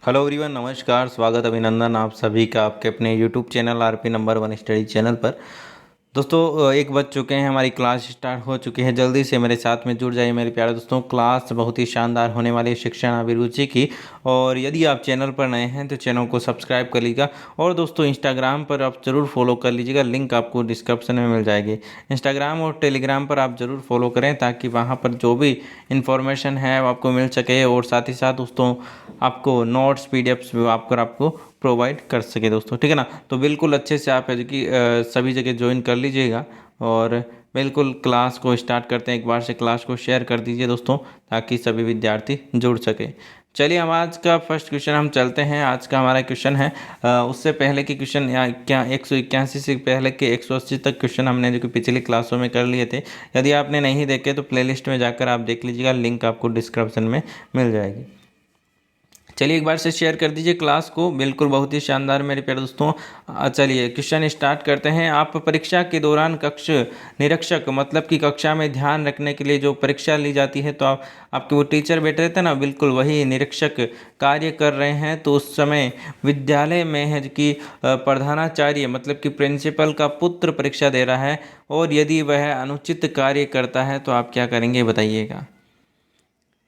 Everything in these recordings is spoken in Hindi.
हेलो एवरीवन, नमस्कार, स्वागत, अभिनंदन आप सभी का आपके अपने YouTube channel RP number one study channel पर। दोस्तों, 1 बज चुके हैं, हमारी क्लास स्टार्ट हो चुकी है। जल्दी से मेरे साथ में जुड़ जाइए मेरे प्यारे दोस्तों। क्लास बहुत ही शानदार होने वाली है शिक्षण अभिरुचि की। और यदि आप चैनल पर नए हैं तो चैनल को सब्सक्राइब कर लीजिएगा। और दोस्तों, इंस्टाग्राम पर आप ज़रूर फॉलो कर लीजिएगा, लिंक आपको डिस्क्रिप्शन में मिल जाएगी। इंस्टाग्राम और टेलीग्राम पर आप ज़रूर फॉलो करें ताकि वहाँ पर जो भी इंफॉर्मेशन है वो आपको मिल सके। और साथ ही साथ दोस्तों, आपको नोट्स पीडीएफ्स भी आपको प्रोवाइड कर सके दोस्तों, ठीक है ना। तो बिल्कुल अच्छे से आप सभी जगह ज्वाइन कर लीजिएगा। और बिल्कुल क्लास को स्टार्ट करते हैं। एक बार से क्लास को शेयर कर दीजिए दोस्तों ताकि सभी विद्यार्थी जुड़ सके। चलिए, हम आज का फर्स्ट क्वेश्चन हम चलते हैं। आज का हमारा क्वेश्चन है, उससे पहले के क्वेश्चन या क्या 181 से पहले के 180 तक क्वेश्चन हमने जो कि पिछली क्लासों में कर लिए थे। यदि आपने नहीं देखे तो प्लेलिस्ट में जाकर आप देख लीजिएगा, लिंक आपको डिस्क्रिप्शन में मिल जाएगी। चलिए, एक बार से शेयर कर दीजिए क्लास को। बिल्कुल बहुत ही शानदार मेरे प्यारे दोस्तों। चलिए क्वेश्चन स्टार्ट करते हैं। आप परीक्षा के दौरान कक्ष निरीक्षक मतलब कि कक्षा में ध्यान रखने के लिए जो परीक्षा ली जाती है, तो आपके वो टीचर बैठे रहते हैं ना, बिल्कुल वही निरीक्षक कार्य कर रहे हैं। तो उस समय विद्यालय में है कि प्रधानाचार्य मतलब कि प्रिंसिपल का पुत्र परीक्षा दे रहा है, और यदि वह अनुचित कार्य करता है तो आप क्या करेंगे बताइएगा।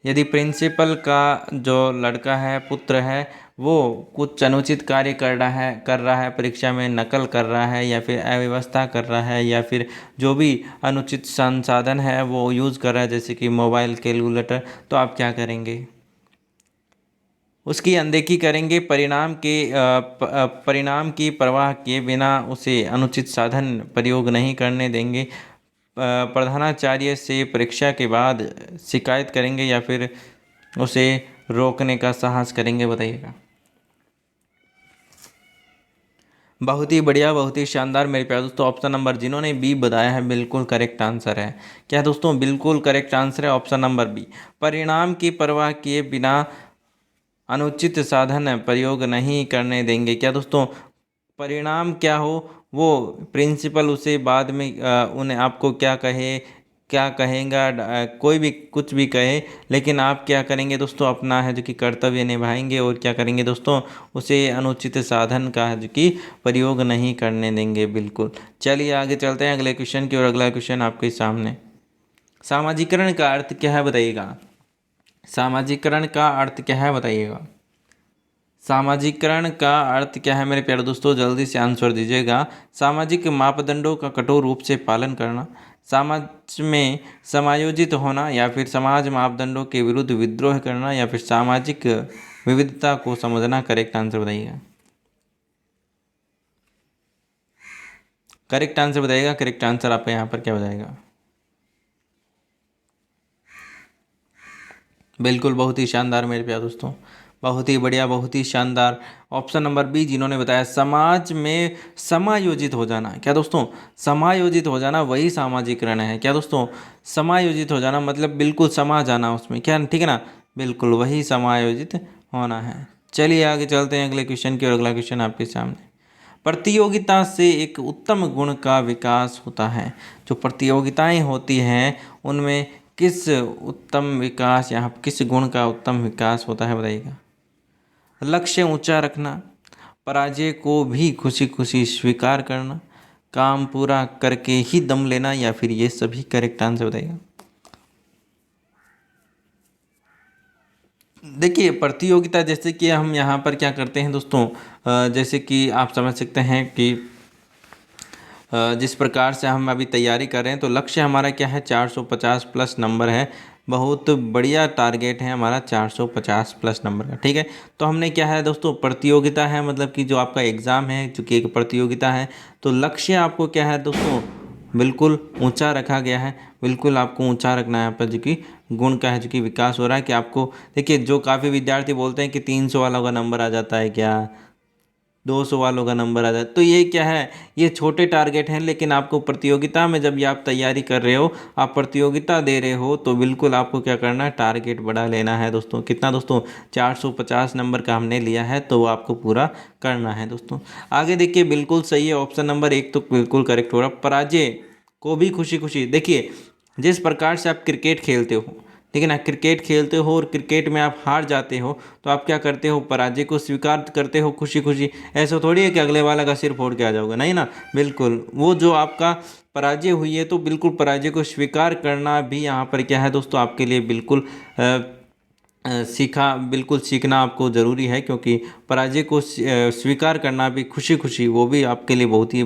यदि प्रिंसिपल का जो लड़का है, पुत्र है, वो कुछ अनुचित कार्य कर रहा है परीक्षा में, नकल कर रहा है या फिर अव्यवस्था कर रहा है या फिर जो भी अनुचित संसाधन है वो यूज़ कर रहा है, जैसे कि मोबाइल, कैलकुलेटर, तो आप क्या करेंगे। उसकी अनदेखी करेंगे, परिणाम की परवाह किए बिना उसे अनुचित साधन प्रयोग नहीं करने देंगे। प्रधानाचार्य से परीक्षा के बाद शिकायत करेंगे या फिर उसे रोकने का साहस करेंगे बताइएगा। बहुत ही बढ़िया, बहुत ही शानदार मेरे प्यारे दोस्तों। ऑप्शन नंबर जिन्होंने बी बताया है बिल्कुल करेक्ट आंसर है। क्या दोस्तों, बिल्कुल करेक्ट आंसर है ऑप्शन नंबर बी। परिणाम की परवाह किए बिना अनुचित साधन प्रयोग नहीं करने देंगे। क्या दोस्तों, परिणाम क्या हो वो प्रिंसिपल उसे बाद में उन्हें आपको क्या कहेगा, कोई भी कुछ भी कहे, लेकिन आप क्या करेंगे दोस्तों, अपना है जो कि कर्तव्य निभाएंगे और क्या करेंगे दोस्तों, उसे अनुचित साधन का है जो कि प्रयोग नहीं करने देंगे। बिल्कुल। चलिए आगे चलते हैं अगले क्वेश्चन की। और अगला क्वेश्चन आपके सामने, सामाजिकरण का अर्थ क्या है बताइएगा। सामाजिकरण का अर्थ क्या है बताइएगा। सामाजिकरण का अर्थ क्या है मेरे प्यारे दोस्तों, जल्दी से आंसर दीजिएगा। सामाजिक मापदंडों का कठोर रूप से पालन करना, समाज में समायोजित होना, या फिर समाज मापदंडों के विरुद्ध विद्रोह करना, या फिर सामाजिक विविधता को समझना। करेक्ट आंसर बताइएगा। करेक्ट आंसर बताइएगा। करेक्ट आंसर आपका यहाँ पर क्या बताएगा। बिल्कुल बहुत ही शानदार मेरे प्यारे दोस्तों, बहुत ही बढ़िया, बहुत ही शानदार। ऑप्शन नंबर बी जिन्होंने बताया, समाज में समायोजित हो जाना। क्या दोस्तों, समायोजित हो जाना वही सामाजिकरण है। क्या दोस्तों, समायोजित हो जाना मतलब बिल्कुल समा जाना उसमें, क्या, ठीक है ना, बिल्कुल वही समायोजित होना है। चलिए आगे चलते हैं अगले क्वेश्चन की। और अगला क्वेश्चन आपके सामने, प्रतियोगिता से एक उत्तम गुण का विकास होता है। जो प्रतियोगिताएं होती हैं उनमें किस उत्तम विकास, यहाँ किस गुण का उत्तम विकास होता है बताइएगा। लक्ष्य ऊंचा रखना, पराजय को भी खुशी खुशी स्वीकार करना, काम पूरा करके ही दम लेना, या फिर ये सभी। करेक्ट आंसर बताइएगा। देखिए, प्रतियोगिता जैसे कि हम यहाँ पर क्या करते हैं दोस्तों, जैसे कि आप समझ सकते हैं कि जिस प्रकार से हम अभी तैयारी कर रहे हैं, तो लक्ष्य हमारा क्या है, 450 प्लस नंबर है। बहुत बढ़िया टारगेट है हमारा 450 प्लस नंबर का, ठीक है। तो हमने क्या है दोस्तों, प्रतियोगिता है मतलब कि जो आपका एग्ज़ाम है चूँकि एक प्रतियोगिता है, तो लक्ष्य आपको क्या है दोस्तों, बिल्कुल ऊंचा रखा गया है। बिल्कुल आपको ऊंचा रखना है यहाँ पर, जो कि गुण का है जो कि विकास हो रहा है। कि आपको देखिए, जो काफ़ी विद्यार्थी बोलते हैं कि 300 वालों का नंबर आ जाता है, क्या 200 वालों का नंबर आ जाए, तो ये क्या है, ये छोटे टारगेट हैं। लेकिन आपको प्रतियोगिता में जब ये आप तैयारी कर रहे हो, आप प्रतियोगिता दे रहे हो, तो बिल्कुल आपको क्या करना है, टारगेट बढ़ा लेना है दोस्तों। कितना दोस्तों, 450 नंबर का हमने लिया है, तो वो आपको पूरा करना है दोस्तों। आगे देखिए, बिल्कुल सही है ऑप्शन नंबर एक, तो बिल्कुल करेक्ट हो रहा। पराजय को भी खुशी खुशी, देखिए जिस प्रकार से आप क्रिकेट खेलते हो, ठीक है ना। क्रिकेट खेलते हो और क्रिकेट में आप हार जाते हो तो आप क्या करते हो, पराजय को स्वीकार करते हो खुशी खुशी। ऐसा थोड़ी है कि अगले वाला का सिर फोड़ के आ जाओगे, नहीं ना। बिल्कुल वो जो आपका पराजय हुई है तो बिल्कुल पराजय को स्वीकार करना भी यहाँ पर क्या है दोस्तों, आपके लिए बिल्कुल सीखा, बिल्कुल सीखना आपको ज़रूरी है, क्योंकि पराजय को स्वीकार करना भी खुशी खुशी, वो भी आपके लिए बहुत ही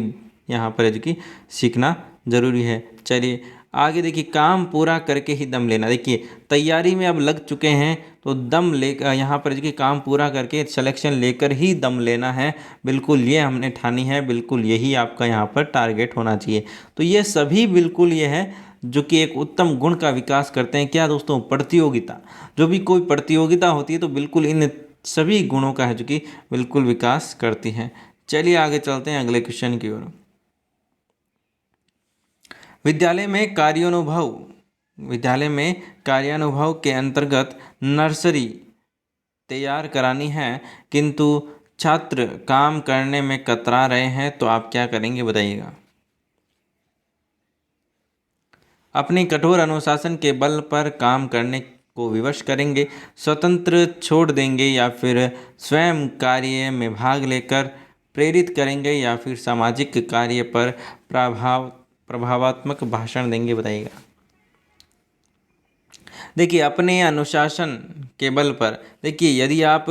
यहाँ पर है जो कि सीखना ज़रूरी है। चलिए आगे देखिए, काम पूरा करके ही दम लेना। देखिए तैयारी में अब लग चुके हैं तो दम ले यहाँ पर जो कि काम पूरा करके सिलेक्शन लेकर ही दम लेना है, बिल्कुल ये हमने ठानी है, बिल्कुल यही आपका यहाँ पर टारगेट होना चाहिए। तो ये सभी बिल्कुल ये है जो कि एक उत्तम गुण का विकास करते हैं। क्या दोस्तों, प्रतियोगिता। जो भी कोई प्रतियोगिता होती है तो बिल्कुल इन सभी गुणों का है जो कि बिल्कुल विकास करती है। चलिए आगे चलते हैं अगले क्वेश्चन की ओर। विद्यालय में कार्यानुभव, विद्यालय में कार्यानुभव के अंतर्गत नर्सरी तैयार करानी है, किंतु छात्र काम करने में कतरा रहे हैं, तो आप क्या करेंगे बताइएगा। अपने कठोर अनुशासन के बल पर काम करने को विवश करेंगे, स्वतंत्र छोड़ देंगे, या फिर स्वयं कार्य में भाग लेकर प्रेरित करेंगे, या फिर सामाजिक कार्य पर प्रभावात्मक भाषण देंगे, बताइएगा। देखिए अपने अनुशासन के बल पर, देखिए यदि आप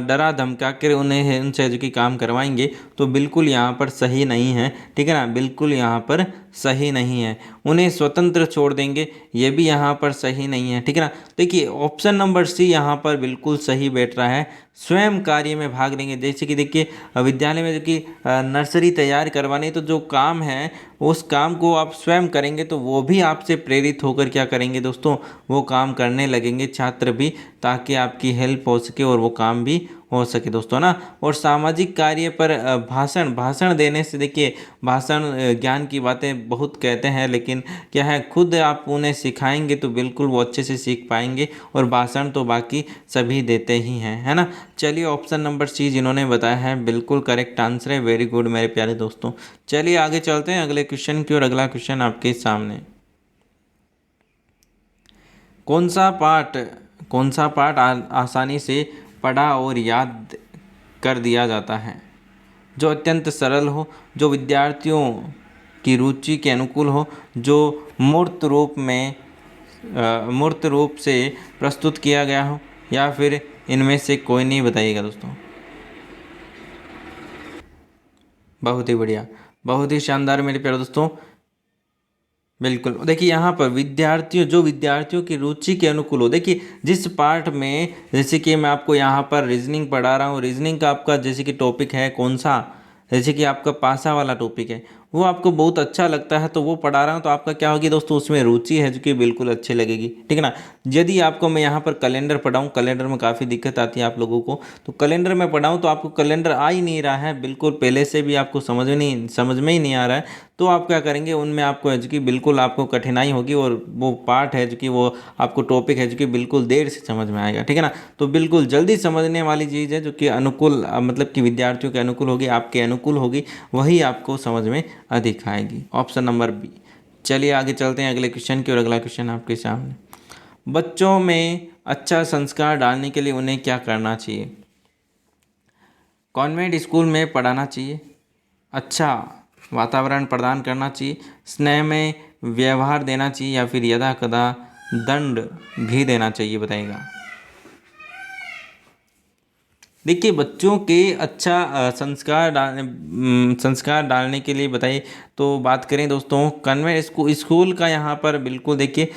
डरा धमका कर उन्हें उनसे जो कि काम करवाएंगे तो बिल्कुल यहाँ पर सही नहीं है, ठीक है ना, बिल्कुल यहाँ पर सही नहीं है। उन्हें स्वतंत्र छोड़ देंगे, ये भी यहाँ पर सही नहीं है, ठीक है ना। देखिए ऑप्शन नंबर सी यहाँ पर बिल्कुल सही बैठ रहा है, स्वयं कार्य में भाग लेंगे। जैसे कि देखिए विद्यालय में जो कि नर्सरी तैयार करवानी, तो जो काम है उस काम को आप स्वयं करेंगे तो वो भी आपसे प्रेरित होकर क्या करेंगे दोस्तों, वो काम करने लगेंगे छात्र भी, ताकि आपकी हेल्प हो सके और वो काम भी हो सके दोस्तों ना। और सामाजिक कार्य पर भाषण भाषण देने से, देखिए भाषण ज्ञान की बातें बहुत कहते हैं, लेकिन क्या है खुद आप उन्हें सिखाएंगे तो बिल्कुल वो अच्छे से सीख पाएंगे, और भाषण तो बाकी सभी देते ही हैं, है ना। चलिए ऑप्शन नंबर सी जिन्होंने बताया है बिल्कुल करेक्ट आंसर है, वेरी गुड मेरे प्यारे दोस्तों। चलिए आगे चलते हैं अगले क्वेश्चन की, और अगला क्वेश्चन आपके सामने। कौन सा पाठ आसानी से पढ़ा और याद कर दिया जाता है, जो अत्यंत सरल हो, जो विद्यार्थियों की रुचि के अनुकूल हो, जो मूर्त रूप से प्रस्तुत किया गया हो, या फिर इनमें से कोई नहीं, बताइएगा दोस्तों। बहुत ही बढ़िया, बहुत ही शानदार मेरे प्यारे दोस्तों। बिल्कुल देखिए यहाँ पर विद्यार्थियों की रुचि के अनुकूल हो। देखिए जिस पार्ट में, जैसे कि मैं आपको यहाँ पर रीजनिंग पढ़ा रहा हूँ, रीजनिंग का आपका जैसे कि टॉपिक है कौन सा, जैसे कि आपका पासा वाला टॉपिक है, वो आपको बहुत अच्छा लगता है तो वो पढ़ा रहा हूँ, तो आपका क्या होगी दोस्तों, उसमें रुचि है जो कि बिल्कुल अच्छी लगेगी, ठीक है ना। यदि आपको मैं यहाँ पर कैलेंडर पढ़ाऊँ, कैलेंडर में काफ़ी दिक्कत आती है आप लोगों को, तो कैलेंडर में पढ़ाऊँ तो आपको कैलेंडर आ ही नहीं रहा है, बिल्कुल पहले से भी आपको समझ में ही नहीं आ रहा है, तो आप क्या करेंगे, उनमें आपको है जो कि बिल्कुल आपको कठिनाई होगी, और वो पार्ट है जो कि वो आपको टॉपिक है जो कि बिल्कुल देर से समझ में आएगा, ठीक है ना। तो बिल्कुल जल्दी समझने वाली चीज़ है जो कि अनुकूल, मतलब कि विद्यार्थियों के अनुकूल होगी, आपके अनुकूल होगी, वही आपको समझ में अधिक आएगी, ऑप्शन नंबर बी। चलिए आगे चलते हैं अगले क्वेश्चन की, और अगला क्वेश्चन आपके सामने। बच्चों में अच्छा संस्कार डालने के लिए उन्हें क्या करना चाहिए। कॉन्वेंट स्कूल में पढ़ाना चाहिए, अच्छा वातावरण प्रदान करना चाहिए, स्नेह में व्यवहार देना चाहिए, या फिर यदा कदा दंड भी देना चाहिए, बताइएगा। देखिए बच्चों के अच्छा संस्कार डालने के लिए बताइए, तो बात करें दोस्तों कन्वेंट स्कूल का यहाँ पर बिल्कुल देखिए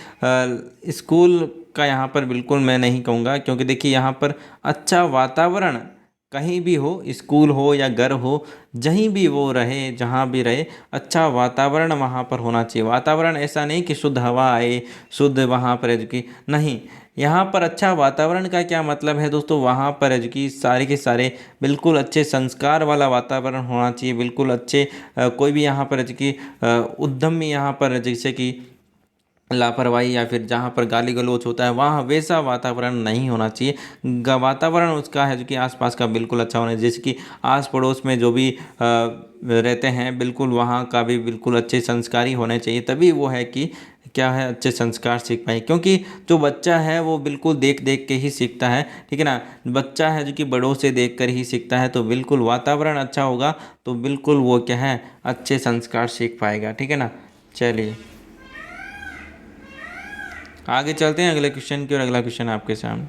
स्कूल का यहाँ पर बिल्कुल मैं नहीं कहूँगा, क्योंकि देखिए यहाँ पर अच्छा वातावरण कहीं भी हो, स्कूल हो या घर हो, जहीं भी वो रहे, जहाँ भी रहे, अच्छा वातावरण वहाँ पर होना चाहिए। वातावरण ऐसा नहीं कि शुद्ध हवा आए, शुद्ध वहाँ पर है जो कि नहीं, यहाँ पर अच्छा वातावरण का क्या मतलब है दोस्तों, वहाँ पर है जो कि सारे के सारे बिल्कुल अच्छे संस्कार वाला वातावरण होना चाहिए, बिल्कुल अच्छे कोई भी यहाँ पर है जो कि उद्यमी यहाँ पर जैसे कि लापरवाही या फिर जहाँ पर गाली गलौज होता है वहाँ वैसा वातावरण नहीं होना चाहिए। वातावरण उसका है जो कि आसपास का बिल्कुल अच्छा होना चाहिए, जैसे कि आस पड़ोस में जो भी रहते हैं बिल्कुल वहाँ का भी बिल्कुल अच्छे संस्कारी होने चाहिए, तभी वो है कि क्या है, अच्छे संस्कार सीख पाए, क्योंकि जो बच्चा है वो बिल्कुल देख देख के ही सीखता है, ठीक है ना। बच्चा है जो कि बड़ों से देख कर ही सीखता है, तो बिल्कुल वातावरण अच्छा होगा तो बिल्कुल वो क्या है, अच्छे संस्कार सीख पाएगा, ठीक है ना। चलिए आगे चलते हैं अगले क्वेश्चन की, और अगला क्वेश्चन आपके सामने।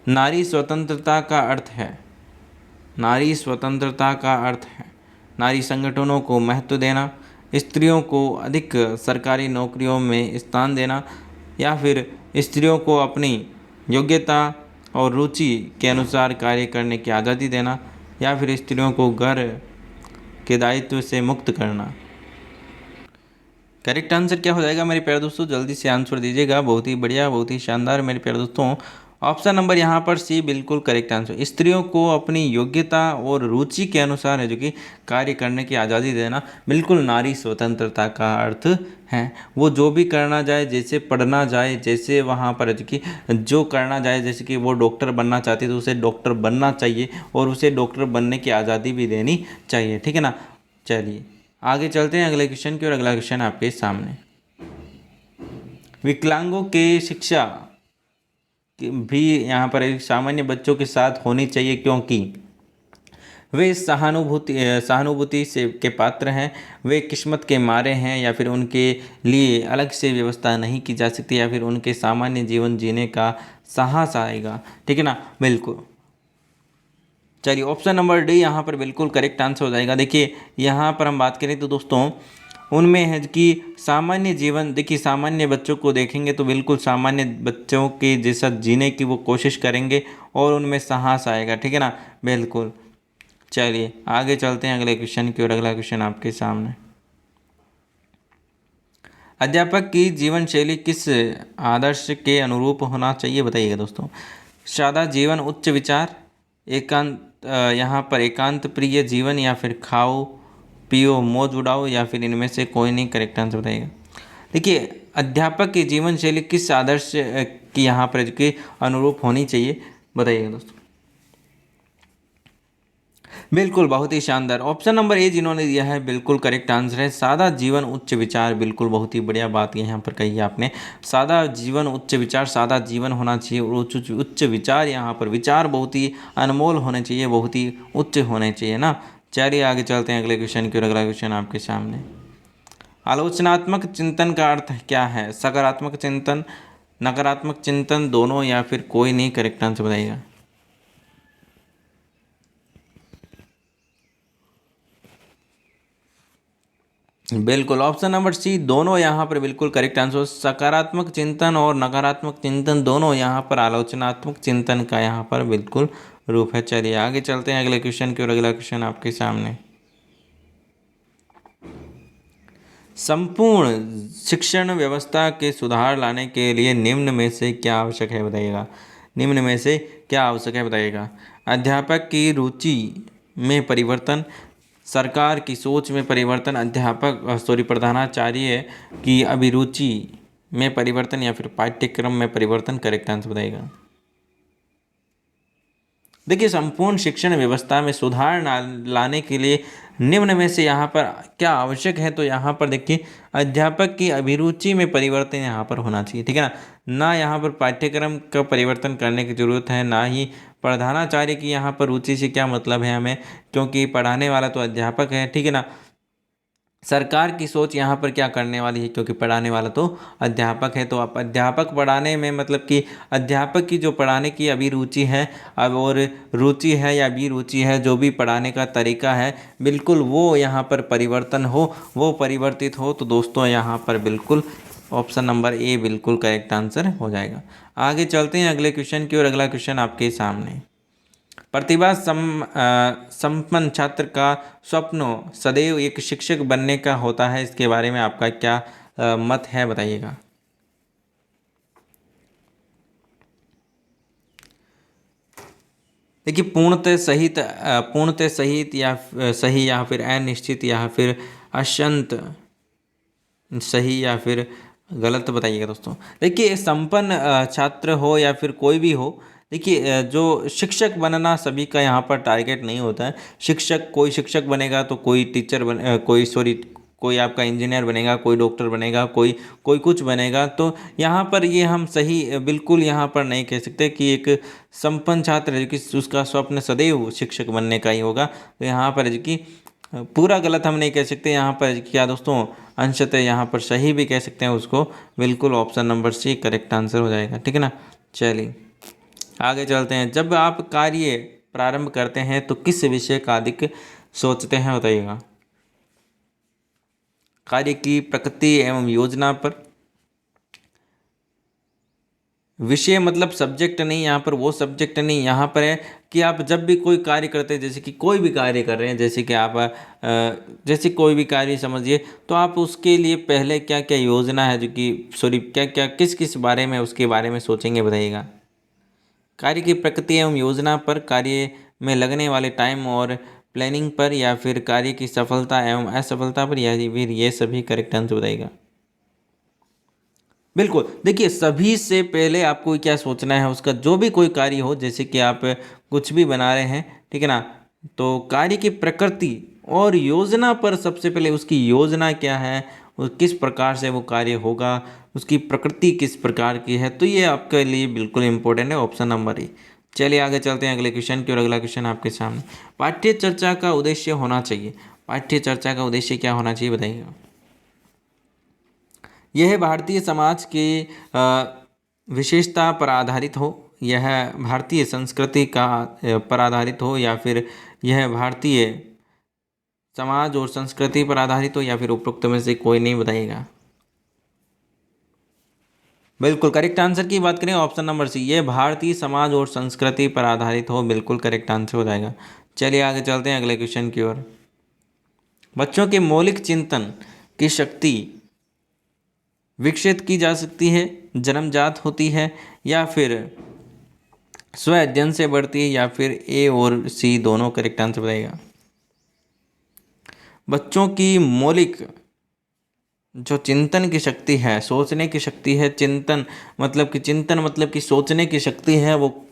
नारी स्वतंत्रता का अर्थ है, नारी स्वतंत्रता का अर्थ है नारी संगठनों को महत्व देना, स्त्रियों को अधिक सरकारी नौकरियों में स्थान देना, या फिर स्त्रियों को अपनी योग्यता और रुचि के अनुसार कार्य करने की आज़ादी देना, या फिर स्त्रियों को घर के दायित्व से मुक्त करना। करेक्ट आंसर क्या हो जाएगा मेरे प्यारे दोस्तों, जल्दी से आंसर दीजिएगा। बहुत ही बढ़िया, बहुत ही शानदार मेरे प्यारे दोस्तों। ऑप्शन नंबर यहाँ पर सी बिल्कुल करेक्ट आंसर। स्त्रियों को अपनी योग्यता और रुचि के अनुसार है जो कि कार्य करने की आज़ादी देना, बिल्कुल नारी स्वतंत्रता का अर्थ है। वो जो भी करना चाहे, जैसे पढ़ना जाए, जैसे वहाँ पर जो कि जो करना चाहे, जैसे कि वो डॉक्टर बनना चाहती है तो उसे डॉक्टर बनना चाहिए, और उसे डॉक्टर बनने की आज़ादी भी देनी चाहिए, ठीक है ना। चलिए आगे चलते हैं अगले क्वेश्चन की, और अगला क्वेश्चन आपके सामने। विकलांगों के शिक्षा भी यहाँ पर एक सामान्य बच्चों के साथ होनी चाहिए, क्योंकि वे सहानुभूति से के पात्र हैं, वे किस्मत के मारे हैं, या फिर उनके लिए अलग से व्यवस्था नहीं की जा सकती, या फिर उनके सामान्य जीवन जीने का साहस आएगा, ठीक है ना। बिल्कुल, चलिए ऑप्शन नंबर डी यहाँ पर बिल्कुल करेक्ट आंसर हो जाएगा। देखिए यहाँ पर हम बात करें तो दोस्तों उनमें है कि सामान्य जीवन, देखिए सामान्य बच्चों को देखेंगे तो बिल्कुल सामान्य बच्चों के जैसा जीने की वो कोशिश करेंगे, और उनमें साहस आएगा, ठीक है ना। बिल्कुल, चलिए आगे चलते हैं अगले क्वेश्चन की, और अगला क्वेश्चन आपके सामने। अध्यापक की जीवन शैली किस आदर्श के अनुरूप होना चाहिए, बताइएगा दोस्तों। सादा जीवन, उच्च विचार, एकांत यहाँ पर एकांत प्रिय जीवन, या फिर खाओ पियो मौज उड़ाओ, या फिर इनमें से कोई नहीं। करेक्ट आंसर बताइएगा। देखिए अध्यापक की जीवन शैली किस आदर्श की यहाँ पर के अनुरूप होनी चाहिए, बताइएगा दोस्तों। बिल्कुल, बहुत ही शानदार। ऑप्शन नंबर ए जिन्होंने दिया है बिल्कुल करेक्ट आंसर है। सादा जीवन उच्च विचार, बिल्कुल बहुत ही बढ़िया बात यहाँ पर कही है आपने। सादा जीवन उच्च विचार, सादा जीवन होना चाहिए, और उच्च विचार, यहाँ पर विचार बहुत ही अनमोल होने चाहिए, बहुत ही उच्च होने चाहिए ना। चलिए आगे चलते हैं अगले क्वेश्चन की, और अगला क्वेश्चन आपके सामने। आलोचनात्मक चिंतन का अर्थ क्या है, सकारात्मक चिंतन, नकारात्मक चिंतन, दोनों, या फिर कोई नहीं। करेक्ट आंसर बताइएगा। बिल्कुल, ऑप्शन नंबर सी दोनों यहाँ पर बिल्कुल करेक्ट आंसर। सकारात्मक चिंतन और नकारात्मक चिंतन दोनों यहाँ पर आलोचनात्मक चिंतन का यहाँ पर बिल्कुल रूप है। चलिए आगे चलते हैं अगले क्वेश्चन की, और अगला क्वेश्चन आपके सामने। संपूर्ण शिक्षण व्यवस्था के सुधार लाने के लिए निम्न में से क्या आवश्यक है, बताइएगा। निम्न में से क्या आवश्यक है, बताइएगा। अध्यापक की रुचि में परिवर्तन, सरकार की सोच में परिवर्तन, प्रधानाचार्य की अभिरुचि में परिवर्तन, या फिर पाठ्यक्रम में परिवर्तन। करेक्ट आंसर बताइएगा। देखिए संपूर्ण शिक्षण व्यवस्था में सुधार लाने के लिए निम्न में से यहाँ पर क्या आवश्यक है, तो यहाँ पर देखिए अध्यापक की अभिरुचि में परिवर्तन यहाँ पर होना चाहिए, ठीक है ना। ना यहाँ पर पाठ्यक्रम का परिवर्तन करने की ज़रूरत है, ना ही प्रधानाचार्य की यहाँ पर रुचि से क्या मतलब है हमें, क्योंकि पढ़ाने वाला तो अध्यापक है, ठीक है ना। सरकार की सोच यहाँ पर क्या करने वाली है, क्योंकि पढ़ाने वाला तो अध्यापक है। तो आप अध्यापक पढ़ाने में मतलब कि अध्यापक की जो पढ़ाने की अभिरुचि है, अब और रुचि है या अभिरुचि है, जो भी पढ़ाने का तरीका है, बिल्कुल वो यहाँ पर परिवर्तन हो, वो परिवर्तित हो, तो दोस्तों यहाँ पर बिल्कुल ऑप्शन नंबर ए बिल्कुल करेक्ट आंसर हो जाएगा। आगे चलते हैं अगले क्वेश्चन की, और अगला क्वेश्चन आपके सामने। प्रतिभा संपन्न छात्र का स्वप्न सदैव एक शिक्षक बनने का होता है, इसके बारे में आपका क्या मत है, बताइएगा। देखिए पूर्णतः सहित या सही, या फिर अनिश्चित, या फिर अशंत सही, या फिर गलत, बताइएगा दोस्तों। देखिए संपन्न छात्र हो या फिर कोई भी हो, देखिए जो शिक्षक बनना सभी का यहाँ पर टारगेट नहीं होता है। कोई शिक्षक बनेगा तो कोई टीचर कोई आपका इंजीनियर बनेगा, कोई डॉक्टर बनेगा, कोई कोई कुछ बनेगा। तो यहाँ पर ये हम सही बिल्कुल यहाँ पर नहीं कह सकते कि एक संपन्न छात्र है जो कि उसका स्वप्न सदैव शिक्षक बनने का ही होगा। तो यहाँ पर जो कि पूरा गलत हम नहीं कह सकते। यहाँ पर क्या दोस्तों, अंशतः यहाँ पर सही भी कह सकते हैं उसको। बिल्कुल option number C correct answer हो जाएगा, ठीक है ना। चलिए आगे चलते हैं। जब आप कार्य प्रारंभ करते हैं तो किस विषय का अधिक सोचते हैं, बताइएगा। कार्य की प्रकृति एवं योजना पर। विषय मतलब सब्जेक्ट नहीं, यहाँ पर वो सब्जेक्ट नहीं, यहाँ पर है कि आप जब भी कोई कार्य करते हैं, जैसे कि कोई भी कार्य कर रहे हैं, जैसे कि आप जैसे कोई भी कार्य समझिए, तो आप उसके लिए पहले क्या क्या योजना है जो कि सॉरी क्या क्या किस किस बारे में उसके बारे में सोचेंगे, बताइएगा। कार्य की प्रकृति एवं योजना पर, कार्य में लगने वाले टाइम और प्लानिंग पर, या फिर कार्य की सफलता एवं असफलता पर, या फिर ये सभी करेक्ट आंसर बताइएगा। बिल्कुल, देखिए सभी से पहले आपको क्या सोचना है, उसका जो भी कोई कार्य हो, जैसे कि आप कुछ भी बना रहे हैं, ठीक है ना, तो कार्य की प्रकृति और योजना पर सबसे पहले उसकी योजना क्या है और किस प्रकार से वो कार्य होगा, उसकी प्रकृति किस प्रकार की है, तो ये आपके लिए बिल्कुल इंपॉर्टेंट है, ऑप्शन नंबर ए। चलिए आगे चलते हैं अगले क्वेश्चन की, और अगला क्वेश्चन आपके सामने। पाठ्य चर्चा का उद्देश्य होना चाहिए। पाठ्य चर्चा का उद्देश्य क्या होना चाहिए, बताइएगा। यह भारतीय समाज की विशेषता पर आधारित हो, यह भारतीय संस्कृति का पर आधारित हो, या फिर यह भारतीय समाज और संस्कृति पर आधारित हो, या फिर उपरोक्त में से कोई नहीं, बताइएगा। बिल्कुल करेक्ट आंसर की बात करें, ऑप्शन नंबर सी, ये भारतीय समाज और संस्कृति पर आधारित हो, बिल्कुल करेक्ट आंसर हो जाएगा। चलिए आगे चलते हैं अगले क्वेश्चन की ओर। बच्चों के मौलिक चिंतन की शक्ति विकसित की जा सकती है, जन्मजात होती है, या फिर स्व अध्ययन से बढ़ती है, या फिर ए और सी दोनों करेक्ट आंसर बताएगा। बच्चों की मौलिक जो चिंतन की शक्ति है, सोचने की शक्ति है, चिंतन मतलब कि सोचने की शक्ति है, वो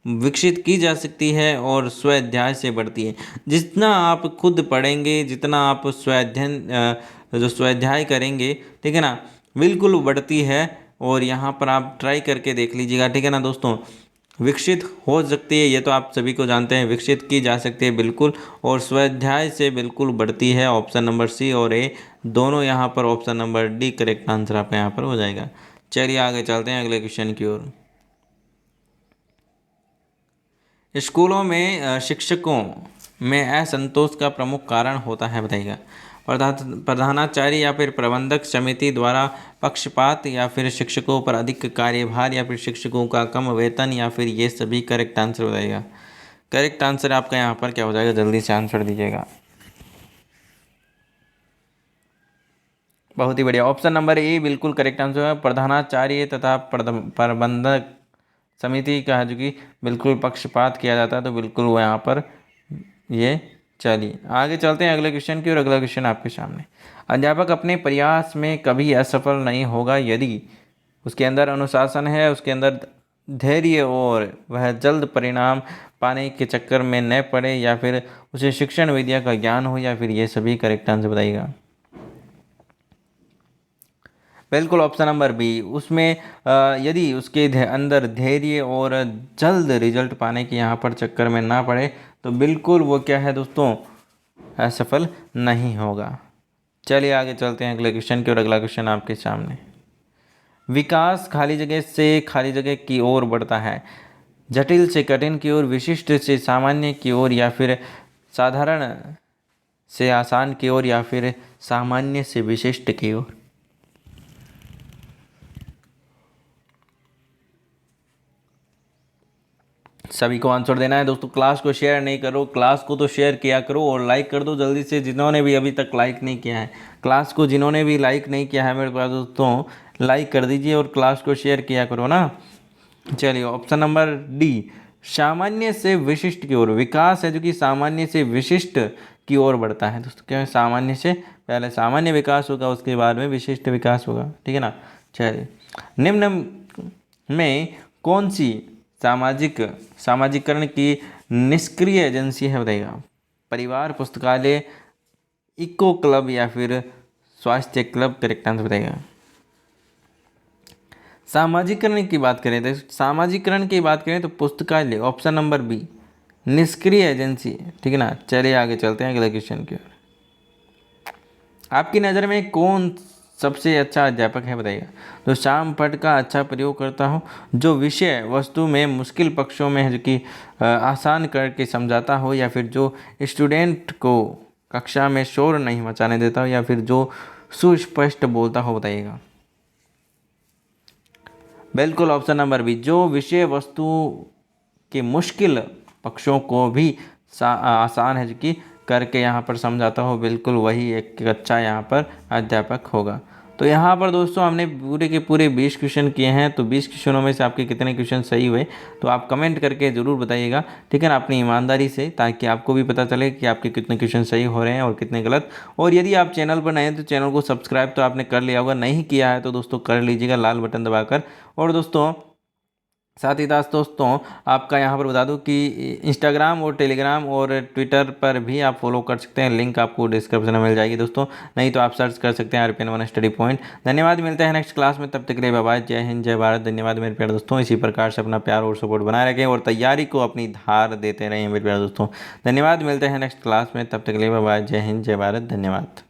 विकसित की जा सकती है और स्वाध्याय से बढ़ती है। जितना आप खुद पढ़ेंगे, जितना आप जो स्वाध्याय करेंगे, ठीक है ना, बिल्कुल बढ़ती है। और यहाँ पर आप ट्राई करके देख लीजिएगा, ठीक है ना दोस्तों। विकसित हो सकती है, ये तो आप सभी को जानते हैं, विकसित की जा सकती है बिल्कुल, और स्वाध्याय से बिल्कुल बढ़ती है। ऑप्शन नंबर सी और ए दोनों यहाँ पर, option number D correct answer आपका यहाँ पर हो जाएगा। चलिए आगे चलते हैं अगले क्वेश्चन की ओर। स्कूलों में शिक्षकों में असंतोष का प्रमुख कारण होता है, बताइएगा। प्रधानाचार्य या फिर प्रबंधक समिति द्वारा पक्षपात, या फिर शिक्षकों पर अधिक कार्यभार, या फिर शिक्षकों का कम वेतन, या फिर ये सभी करेक्ट आंसर हो जाएगा। करेक्ट आंसर आपका यहाँ पर क्या हो जाएगा, जल्दी से आंसर दीजिएगा। बहुत ही बढ़िया, ऑप्शन नंबर ए बिल्कुल करेक्ट आंसर है। प्रधानाचार्य तथा प्रबंधक समिति का जो कि बिल्कुल पक्षपात किया जाता है, तो बिल्कुल वो यहाँ पर ये। चलिए आगे चलते हैं अगले क्वेश्चन की, और अगला क्वेश्चन आपके सामने। अध्यापक अपने प्रयास में कभी असफल नहीं होगा यदि उसके अंदर अनुशासन है, उसके अंदर धैर्य, और वह जल्द परिणाम पाने के चक्कर में न पड़े, या फिर उसे शिक्षण विद्या का ज्ञान हो, या फिर ये सभी करेक्ट आंसर बताइएगा। बिल्कुल ऑप्शन नंबर बी, उसमें यदि उसके अंदर धैर्य और जल्द रिजल्ट पाने के यहाँ पर चक्कर में ना पड़े, तो बिल्कुल वो क्या है दोस्तों, असफल नहीं होगा। चलिए आगे चलते हैं अगले क्वेश्चन की, और अगला क्वेश्चन आपके सामने। विकास खाली जगह से खाली जगह की ओर बढ़ता है, जटिल से कठिन की ओर, विशिष्ट से सामान्य की ओर, या फिर साधारण से आसान की ओर, या फिर सामान्य से विशिष्ट की ओर। सभी को आंसर देना है दोस्तों। क्लास को शेयर नहीं करो, क्लास को तो शेयर किया करो, और लाइक कर दो जल्दी से, जिन्होंने भी अभी तक लाइक नहीं किया है। क्लास को जिन्होंने भी लाइक नहीं किया है मेरे पास दोस्तों, लाइक कर दीजिए और क्लास को शेयर किया करो ना। चलिए ऑप्शन नंबर डी, सामान्य से विशिष्ट की ओर। विकास है जो कि सामान्य से विशिष्ट की ओर बढ़ता है दोस्तों। क्या है, सामान्य से पहले सामान्य विकास होगा, उसके बाद में विशिष्ट विकास होगा, ठीक है ना। चलिए, निम्न में कौन सी सामाजिकरण की निष्क्रिय एजेंसी है, बताइएगा। परिवार, पुस्तकालय, इको क्लब, या फिर स्वास्थ्य क्लब, करेक्ट आंसर बताइएगा। सामाजिकरण की बात करें तो सामाजिकरण की बात करें तो पुस्तकालय, ऑप्शन नंबर बी, निष्क्रिय एजेंसी है, ठीक है ना। चलिए आगे चलते हैं अगले क्वेश्चन की ओर। आपकी नज़र में कौन सबसे अच्छा अध्यापक है बताइएगा। तो श्याम पट का अच्छा प्रयोग करता हो, जो विषय वस्तु में मुश्किल पक्षों में है जो कि आसान करके समझाता हो, या फिर जो स्टूडेंट को कक्षा में शोर नहीं मचाने देता हो, या फिर जो सुस्पष्ट बोलता हो बताइएगा। बिल्कुल ऑप्शन नंबर बी, जो विषय वस्तु के मुश्किल पक्षों को भी आसान है जो कि करके यहाँ पर समझाता हो, बिल्कुल वही एक अच्छा यहाँ पर अध्यापक होगा। तो यहाँ पर दोस्तों हमने पूरे के पूरे 20 क्वेश्चन किए हैं। तो 20 क्वेश्चनों में से आपके कितने क्वेश्चन सही हुए तो आप कमेंट करके ज़रूर बताइएगा, ठीक है ना, अपनी ईमानदारी से, ताकि आपको भी पता चले कि आपके कितने क्वेश्चन सही हो रहे हैं और कितने गलत। और यदि आप चैनल पर नए हैं तो चैनल को सब्सक्राइब तो आपने कर लिया होगा, नहीं किया है तो दोस्तों कर लीजिएगा लाल बटन दबाकर। और दोस्तों साथ ही दोस्तों आपका यहाँ पर बता दूं कि इंस्टाग्राम और टेलीग्राम और ट्विटर पर भी आप फॉलो कर सकते हैं, लिंक आपको डिस्क्रिप्शन में मिल जाएगी दोस्तों, नहीं तो आप सर्च कर सकते हैं RPN1 स्टडी पॉइंट। धन्यवाद, मिलते हैं नेक्स्ट क्लास में, तब तक के लिए बाय बाय, जय हिंद जय भारत। धन्यवाद मेरे प्यारे दोस्तों, इसी प्रकार से अपना प्यार और सपोर्ट बनाए रखें और तैयारी को अपनी धार देते रहें मेरे प्यारे दोस्तों। धन्यवाद, मिलते हैं नेक्स्ट क्लास में, तब तक के लिए बाय बाय, जय हिंद जय भारत, धन्यवाद।